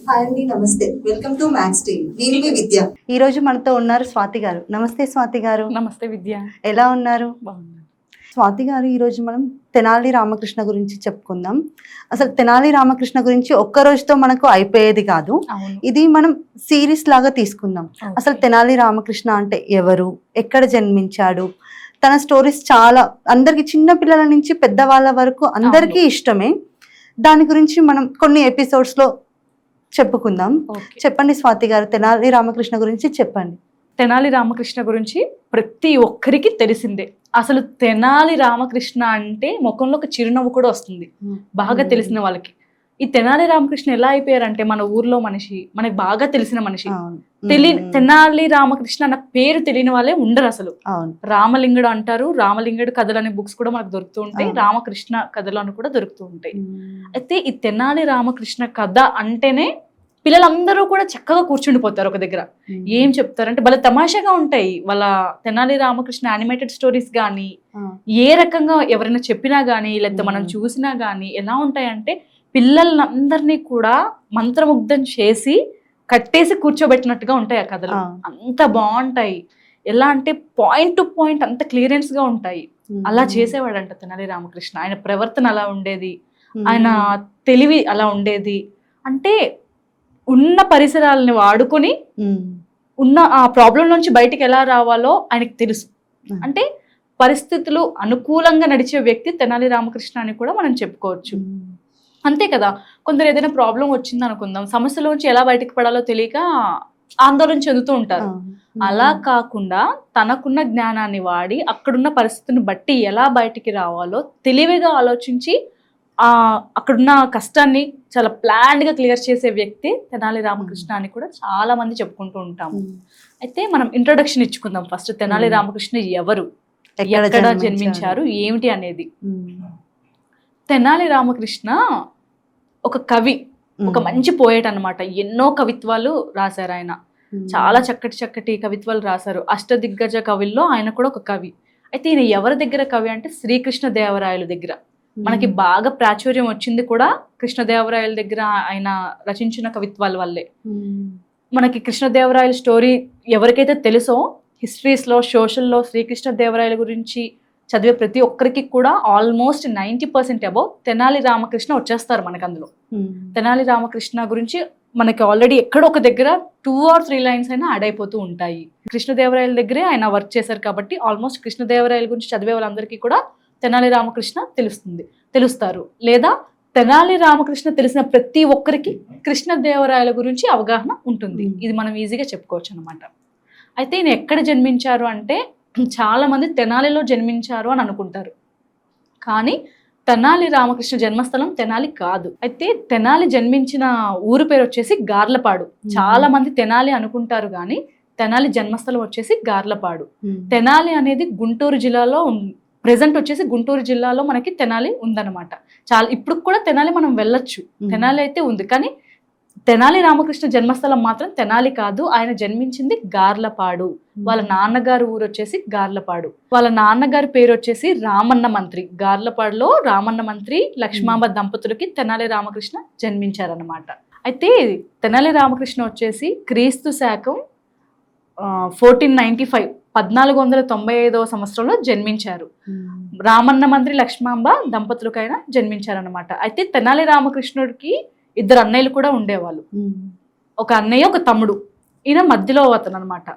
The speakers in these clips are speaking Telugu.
హాయ్ అండి, నమస్తే. Welcome to max TV. నేను మీ విద్య. ఈ రోజు మనతో ఉన్నారు స్వాతి గారు. నమస్తే స్వాతి గారు. నమస్తే విద్య. ఎలా ఉన్నారు? బాగున్నాను. స్వాతి గారు, ఈరోజు మనం తెనాలి రామకృష్ణ గురించి చెప్పుకుందాం. అసలు తెనాలి రామకృష్ణ గురించి ఒక్క రోజుతో మనకు అయిపోయేది కాదు. ఇది మనం సిరీస్ లాగా తీసుకుందాం. అసలు తెనాలి రామకృష్ణ అంటే ఎవరు, ఎక్కడ జన్మించాడు, తన స్టోరీస్ చాలా అందరికి, చిన్న పిల్లల నుంచి పెద్దవాళ్ళ వరకు అందరికీ ఇష్టమే. దాని గురించి మనం కొన్ని ఎపిసోడ్స్ లో చెప్పుకుందాం. చెప్పండి స్వాతి గారు, తెనాలి రామకృష్ణ గురించి చెప్పండి. తెనాలి రామకృష్ణ గురించి ప్రతి ఒక్కరికి తెలిసిందే. అసలు తెనాలి రామకృష్ణ అంటే ముఖంలో ఒక చిరునవ్వు కూడా వస్తుంది బాగా తెలిసిన వాళ్ళకి. ఈ తెనాలి రామకృష్ణ ఎలా అయిపోయారంటే, మన ఊర్లో మనిషి, మనకి బాగా తెలిసిన మనిషి. తెనాలి రామకృష్ణ అన్న పేరు తెలియని వాళ్ళే ఉండరు అసలు. రామలింగుడు అంటారు, రామలింగుడు కథలు అనే బుక్స్ కూడా మనకు దొరుకుతూ ఉంటాయి, రామకృష్ణ కథలు అని కూడా దొరుకుతూ ఉంటాయి. అయితే ఈ తెనాలి రామకృష్ణ కథ అంటేనే పిల్లలందరూ కూడా చక్కగా కూర్చుండిపోతారు ఒక దగ్గర. ఏం చెప్తారంటే భలే తమాషాగా ఉంటాయి వాళ్ళ తెనాలి రామకృష్ణ యానిమేటెడ్ స్టోరీస్ కానీ, ఏ రకంగా ఎవరైనా చెప్పినా గానీ, లేకపోతే మనం చూసినా గానీ ఎలా ఉంటాయంటే పిల్లలందరినీ కూడా మంత్రముగ్ధం చేసి కట్టేసి కూర్చోబెట్టినట్టుగా ఉంటాయి ఆ కథలు. అంత బాగుంటాయి. ఎలా అంటే పాయింట్ టు పాయింట్ అంత క్లియరెన్స్ గా ఉంటాయి. అలా చేసేవాడంట తెనాలి రామకృష్ణ. ఆయన ప్రవర్తన అలా ఉండేది, ఆయన తెలివి అలా ఉండేది. అంటే ఉన్న పరిసరాలని వాడుకొని ఉన్న ఆ ప్రాబ్లం నుంచి బయటికి ఎలా రావాలో ఆయనకు తెలుసు. అంటే పరిస్థితులు అనుకూలంగా నడిచే వ్యక్తి తెనాలి రామకృష్ణ అని కూడా మనం చెప్పుకోవచ్చు. అంతే కదా, కొందరు ఏదైనా ప్రాబ్లం వచ్చింది అనుకుందాం, సమస్యలోంచి ఎలా బయటకు పడాలో తెలియక ఆందోళన చెందుతూ ఉంటారు. అలా కాకుండా తనకున్న జ్ఞానాన్ని వాడి అక్కడున్న పరిస్థితిని బట్టి ఎలా బయటికి రావాలో తెలివిగా ఆలోచించి అక్కడున్న కష్టాన్ని చాలా ప్లాన్డ్ గా క్లియర్ చేసే వ్యక్తి తెనాలి రామకృష్ణ అని కూడా చాలా మంది చెప్పుకుంటూ ఉంటాము. అయితే మనం ఇంట్రొడక్షన్ ఇచ్చుకుందాం ఫస్ట్. తెనాలి రామకృష్ణ ఎవరు, ఎక్కడ జన్మించారు, ఏమిటి అనేది. తెనాలి రామకృష్ణ ఒక కవి, ఒక మంచి పోయేట్ అన్నమాట. ఎన్నో కవిత్వాలు రాశారు ఆయన. చాలా చక్కటి చక్కటి కవిత్వాలు రాశారు. అష్టదిగ్గజ కవుల్లో ఆయన కూడా ఒక కవి. అయితే ఈయన ఎవరి దగ్గర కవి అంటే శ్రీకృష్ణదేవరాయల దగ్గర. మనకి బాగా ప్రాచుర్యం వచ్చింది కూడా కృష్ణదేవరాయల దగ్గర ఆయన రచించిన కవిత్వాల వల్లే. మనకి కృష్ణదేవరాయల స్టోరీ ఎవరికైతే తెలుసో, హిస్టరీస్లో, సోషల్లో శ్రీకృష్ణదేవరాయల గురించి చదివే ప్రతి ఒక్కరికి కూడా ఆల్మోస్ట్ 90% అబౌవ్ తెనాలి రామకృష్ణ వచ్చేస్తారు మనకు అందులో. తెనాలి రామకృష్ణ గురించి మనకి ఆల్రెడీ ఎక్కడో ఒక దగ్గర 2 or 3 లైన్స్ అయినా యాడ్ అయిపోతూ ఉంటాయి. కృష్ణదేవరాయల దగ్గరే ఆయన వర్క్ చేశారు కాబట్టి ఆల్మోస్ట్ కృష్ణదేవరాయల గురించి చదివే వాళ్ళందరికీ కూడా తెనాలి రామకృష్ణ తెలుస్తారు. లేదా తెనాలి రామకృష్ణ తెలిసిన ప్రతి ఒక్కరికి కృష్ణదేవరాయల గురించి అవగాహన ఉంటుంది. ఇది మనం ఈజీగా చెప్పుకోవచ్చు అనమాట. అయితే ఈయన ఎక్కడ జన్మించారు అంటే, చాలా మంది తెనాలిలో జన్మించారు అని అనుకుంటారు, కానీ తెనాలి రామకృష్ణ జన్మస్థలం తెనాలి కాదు. అయితే తెనాలి జన్మించిన ఊరు పేరు వచ్చేసి గార్లపాడు. చాలా మంది తెనాలి అనుకుంటారు కానీ తెనాలి జన్మస్థలం వచ్చేసి గార్లపాడు. తెనాలి అనేది గుంటూరు జిల్లాలో ప్రెసెంట్ వచ్చేసి గుంటూరు జిల్లాలో మనకి తెనాలి ఉందన్నమాట. చాలా ఇప్పుడు కూడా తెనాలి మనం వెళ్ళొచ్చు, తెనాలి అయితే ఉంది. కానీ తెనాలి రామకృష్ణ జన్మస్థలం మాత్రం తెనాలి కాదు. ఆయన జన్మించింది గార్లపాడు. వాళ్ళ నాన్నగారు ఊరు వచ్చేసి గార్లపాడు. వాళ్ళ నాన్నగారి పేరు వచ్చేసి రామన్న మంత్రి. గార్లపాడులో రామన్న మంత్రి లక్ష్మాంబ దంపతులకి తెనాలి రామకృష్ణ జన్మించారనమాట. అయితే తెనాలి రామకృష్ణ వచ్చేసి క్రీస్తు శకం 1495 1495వ సంవత్సరంలో జన్మించారు. రామన్న మంత్రి లక్ష్మాంబ దంపతులకైనా జన్మించారనమాట. అయితే తెనాలి రామకృష్ణుడికి 2 అన్నయ్యలు కూడా ఉండేవాళ్ళు. ఒక అన్నయ్య, ఒక తమ్ముడు. ఈయన మధ్యలో అతను అనమాట.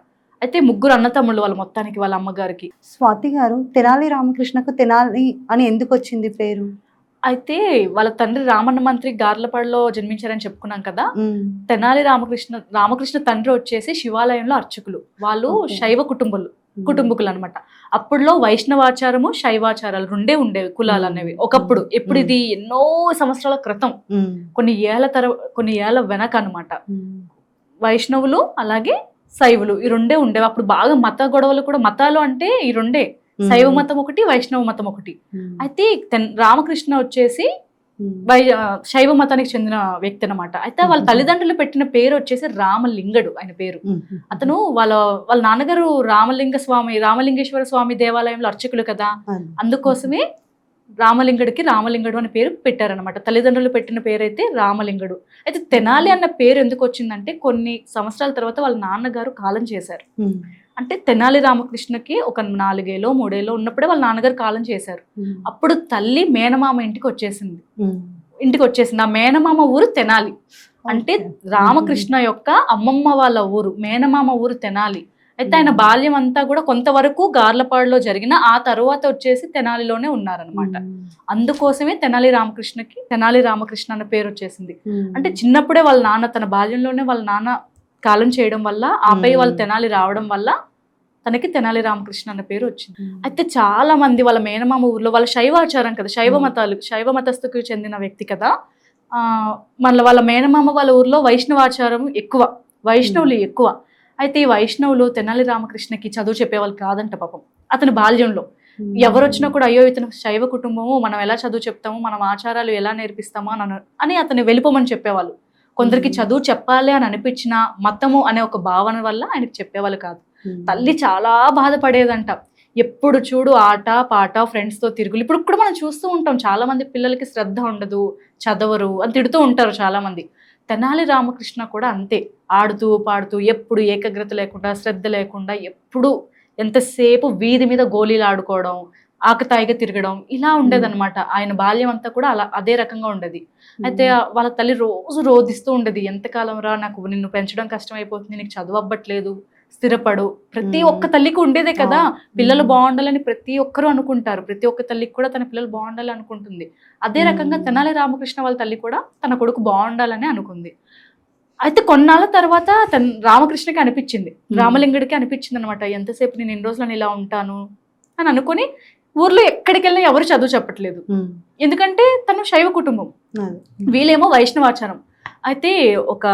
అయితే 3 అన్న తమ్ముళ్ళు వాళ్ళ మొత్తానికి, వాళ్ళ అమ్మగారికి. స్వాతి గారు, తెనాలి రామకృష్ణకు తెనాలి అని ఎందుకు వచ్చింది పేరు? అయితే వాళ్ళ తండ్రి రామన్న మంత్రి గార్లపాడులో జన్మించారని చెప్పుకున్నాం కదా. తెనాలి రామకృష్ణ తండ్రి వచ్చేసి శివాలయంలో అర్చకులు. వాళ్ళు శైవ కుటుంబకులు అనమాట. అప్పుడులో వైష్ణవాచారము, శైవాచారాలు 2 ఉండేవి కులాలు అనేవి ఒకప్పుడు. ఎప్పుడు ఇది ఎన్నో సంవత్సరాల క్రితం, కొన్ని ఏళ్ల వెనక అనమాట. వైష్ణవులు అలాగే శైవులు ఈ 2 ఉండేవి. అప్పుడు బాగా మత గొడవలు కూడా. మతాలు అంటే ఈ 2, శైవ మతం ఒకటి, వైష్ణవ మతం ఒకటి. అయితే రామకృష్ణ వచ్చేసి శైవ మతానికి చెందిన వ్యక్తి అనమాట. అయితే వాళ్ళ తల్లిదండ్రులు పెట్టిన పేరు వచ్చేసి రామలింగడు ఆయన పేరు. అతను వాళ్ళ నాన్నగారు రామలింగేశ్వర స్వామి దేవాలయంలో అర్చకులు కదా, అందుకోసమే రామలింగడికి రామలింగడు అనే పేరు పెట్టారనమాట. తల్లిదండ్రులు పెట్టిన పేరు అయితే రామలింగడు. అయితే తెనాలి అన్న పేరు ఎందుకు వచ్చిందంటే కొన్ని సంవత్సరాల తర్వాత వాళ్ళ నాన్నగారు కాలం చేశారు. అంటే తెనాలి రామకృష్ణకి ఒక 4 ఏళ్ళో 3 ఏళ్ళో ఉన్నప్పుడే వాళ్ళ నాన్నగారు కాలం చేశారు. అప్పుడు తల్లి మేనమామ ఇంటికి వచ్చేసింది. ఆ మేనమామ ఊరు తెనాలి. అంటే రామకృష్ణ యొక్క అమ్మమ్మ వాళ్ళ ఊరు, మేనమామ ఊరు తెనాలి. అయితే ఆయన బాల్యం అంతా కూడా కొంతవరకు గార్లపాడులో జరిగిన, ఆ తర్వాత వచ్చేసి తెనాలిలోనే ఉన్నారనమాట. అందుకోసమే తెనాలి రామకృష్ణ అన్న పేరు వచ్చేసింది. అంటే చిన్నప్పుడే వాళ్ళ నాన్న, తన బాల్యంలోనే వాళ్ళ నాన్న కాలం చేయడం వల్ల, ఆపై వాళ్ళు తెనాలి రావడం వల్ల తనకి తెనాలి రామకృష్ణ అన్న పేరు వచ్చింది. అయితే చాలా మంది వాళ్ళ మేనమామ ఊర్లో, వాళ్ళ శైవాచారం కదా, శైవ మతస్థుకు చెందిన వ్యక్తి కదా, మళ్ళీ వాళ్ళ మేనమామ వాళ్ళ ఊర్లో వైష్ణవాచారం ఎక్కువ, వైష్ణవులు ఎక్కువ. అయితే ఈ వైష్ణవులు తెనాలి రామకృష్ణకి చదువు చెప్పేవాళ్ళు కాదంట పాపం. అతని బాల్యంలో ఎవరు వచ్చినా కూడా అయ్యో ఇతను శైవ కుటుంబము, మనం ఎలా చదువు చెప్తాము, మనం ఆచారాలు ఎలా నేర్పిస్తామా అని అతన్ని వెళ్ళిపోమని చెప్పేవాళ్ళు. కొందరికి చదువు చెప్పాలి అని అనిపించిన, మతము అనే ఒక భావన వల్ల ఆయనకి చెప్పేవాళ్ళు కాదు. తల్లి చాలా బాధపడేదంట. ఎప్పుడు చూడు ఆట పాట, ఫ్రెండ్స్ తో తిరుగులు. ఇప్పుడు కూడా మనం చూస్తూ ఉంటాం, చాలా మంది పిల్లలకి శ్రద్ధ ఉండదు, చదవరు అని తిడుతూ ఉంటారు చాలా మంది. తెనాలి రామకృష్ణ కూడా అంతే, ఆడుతూ పాడుతూ, ఎప్పుడు ఏకాగ్రత లేకుండా, శ్రద్ధ లేకుండా, ఎప్పుడు ఎంతసేపు వీధి మీద గోళీలు ఆడుకోవడం, ఆకతాయిగా తిరగడం, ఇలా ఉండేదన్నమాట. ఆయన బాల్యం అంతా కూడా అదే రకంగా ఉండేది. అయితే వాళ్ళ తల్లి రోజు రోధిస్తూ ఉండేది, ఎంతకాలం రా, నాకు నిన్ను పెంచడం కష్టం అయిపోతుంది, నీకు చదువు అవ్వట్లేదు, స్థిరపడు. ప్రతి ఒక్క తల్లికి ఉండేదే కదా, పిల్లలు బాగుండాలని ప్రతి ఒక్కరూ అనుకుంటారు. ప్రతి ఒక్క తల్లికి కూడా తన పిల్లలు బాగుండాలి అనుకుంటుంది. అదే రకంగా తెనాలి రామకృష్ణ వాళ్ళ తల్లి కూడా తన కొడుకు బాగుండాలని అనుకుంది. అయితే కొన్నాళ్ళ తర్వాత రామకృష్ణకి అనిపించింది, రామలింగడికి అనిపించింది అనమాట, ఎంతసేపు నేను ఎన్ని రోజులు ఇలా ఉంటాను అని అనుకుని ఊర్లో ఎక్కడికి వెళ్ళినా ఎవరు చదువు చెప్పట్లేదు. ఎందుకంటే తను శైవ కుటుంబం, వీళ్ళేమో వైష్ణవాచారం. అయితే ఒక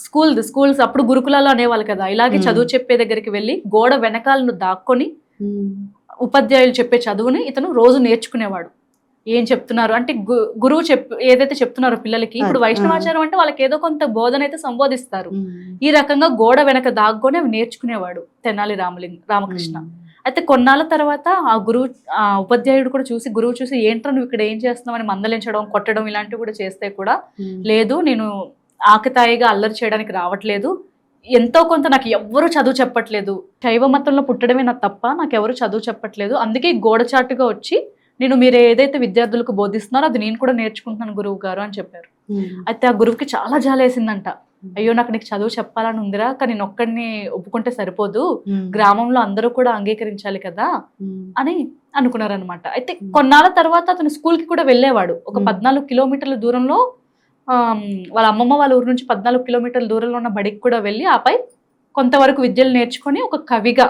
స్కూల్స్ అప్పుడు గురుకులాలు అనేవాళ్ళు కదా, ఇలాగే చదువు చెప్పే దగ్గరికి వెళ్ళి గోడ వెనకాలను దాక్కొని ఉపాధ్యాయులు చెప్పే చదువుని ఇతను రోజు నేర్చుకునేవాడు. ఏం చెప్తున్నారు అంటే గురువు ఏదైతే చెప్తున్నారో పిల్లలకి, ఇప్పుడు వైష్ణవాచారం అంటే వాళ్ళకి ఏదో కొంత బోధన అయితే సంబోధిస్తారు. ఈ రకంగా గోడ వెనక దాక్కొని అవి నేర్చుకునేవాడు తెనాలి రామకృష్ణ. అయితే కొన్నాళ్ళ తర్వాత ఆ ఉపాధ్యాయుడు కూడా గురువు చూసి ఏంట్రా నువ్వు ఇక్కడ ఏం చేస్తున్నావు అని మందలించడం, కొట్టడం ఇలాంటివి కూడా చేస్తే కూడా, లేదు నేను ఆకతాయిగా అల్లరి చేయడానికి రావట్లేదు, ఎంతో కొంత నాకు ఎవ్వరూ చదువు చెప్పట్లేదు, శైవ మతంలో పుట్టడమే నా తప్ప, నాకు ఎవరు చదువు చెప్పట్లేదు, అందుకే గోడచాటుగా వచ్చి నేను మీరు ఏదైతే విద్యార్థులకు బోధిస్తున్నారో అది నేను కూడా నేర్చుకుంటున్నాను గురువు గారు అని చెప్పారు. అయితే ఆ గురువుకి చాలా జాలేసిందంట, అయ్యో నాకు నీకు చదువు చెప్పాలని ఉందిరా, కానీ నేను ఒక్కడిని ఒప్పుకుంటే సరిపోదు, గ్రామంలో అందరూ కూడా అంగీకరించాలి కదా అని అనుకున్నారనమాట. అయితే కొన్నాళ్ళ తర్వాత అతను స్కూల్కి కూడా వెళ్ళేవాడు. ఒక 14 కిలోమీటర్ల దూరంలో, వాళ్ళ అమ్మమ్మ వాళ్ళ ఊరు నుంచి 14 కిలోమీటర్ల దూరంలో ఉన్న బడికి కూడా వెళ్ళి, ఆపై కొంతవరకు విద్యలు నేర్చుకొని ఒక కవిగా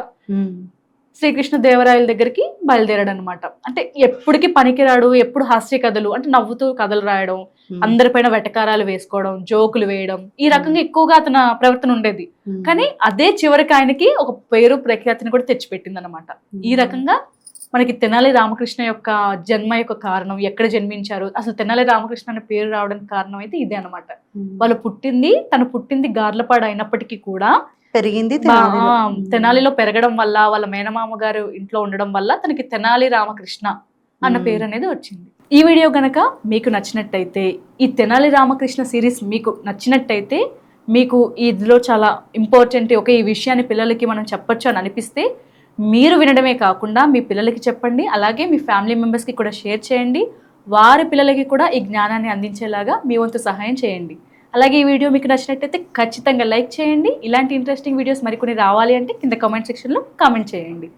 శ్రీకృష్ణ దేవరాయల దగ్గరికి బయలుదేరాడు అనమాట. అంటే ఎప్పటికీ పనికిరాడు, ఎప్పుడు హాస్య కథలు అంటే నవ్వుతూ కథలు రాయడం, అందరిపైన వెటకారాలు వేసుకోవడం, జోకులు వేయడం, ఈ రకంగా ఎక్కువగా అతని ప్రవర్తన ఉండేది. కానీ అదే చివరికి ఆయనకి ఒక పేరు ప్రఖ్యాతిని కూడా తెచ్చిపెట్టింది అనమాట. ఈ రకంగా మనకి తెనాలి రామకృష్ణ యొక్క జన్మ యొక్క కారణం, ఎక్కడ జన్మించారు, అసలు తెనాలి రామకృష్ణ అనే పేరు రావడానికి కారణం అయితే ఇదే అనమాట. తను పుట్టింది గార్లపాడు అయినప్పటికీ కూడా పెరిగింది తెనాలిలో పెరగడం వల్ల, వాళ్ళ మేనమామ గారు ఇంట్లో ఉండడం వల్ల తనకి తెనాలి రామకృష్ణ అన్న పేరు అనేది వచ్చింది. ఈ వీడియో గనక మీకు నచ్చినట్టయితే, ఈ తెనాలి రామకృష్ణ సిరీస్ మీకు నచ్చినట్టయితే, మీకు ఇదిలో చాలా ఇంపార్టెంట్ ఈ విషయాన్ని పిల్లలకి మనం చెప్పొచ్చు అని అనిపిస్తే, మీరు వినడమే కాకుండా మీ పిల్లలకి చెప్పండి, అలాగే మీ ఫ్యామిలీ మెంబర్స్కి కూడా షేర్ చేయండి. వారి పిల్లలకి కూడా ఈ జ్ఞానాన్ని అందించేలాగా మీ వంతు సహాయం చేయండి. అలాగే ఈ వీడియో మీకు నచ్చినట్టయితే ఖచ్చితంగా లైక్ చేయండి. ఇలాంటి ఇంట్రెస్టింగ్ వీడియోస్ మరికొన్ని రావాలి అంటే కింద కామెంట్ సెక్షన్లో కామెంట్ చేయండి.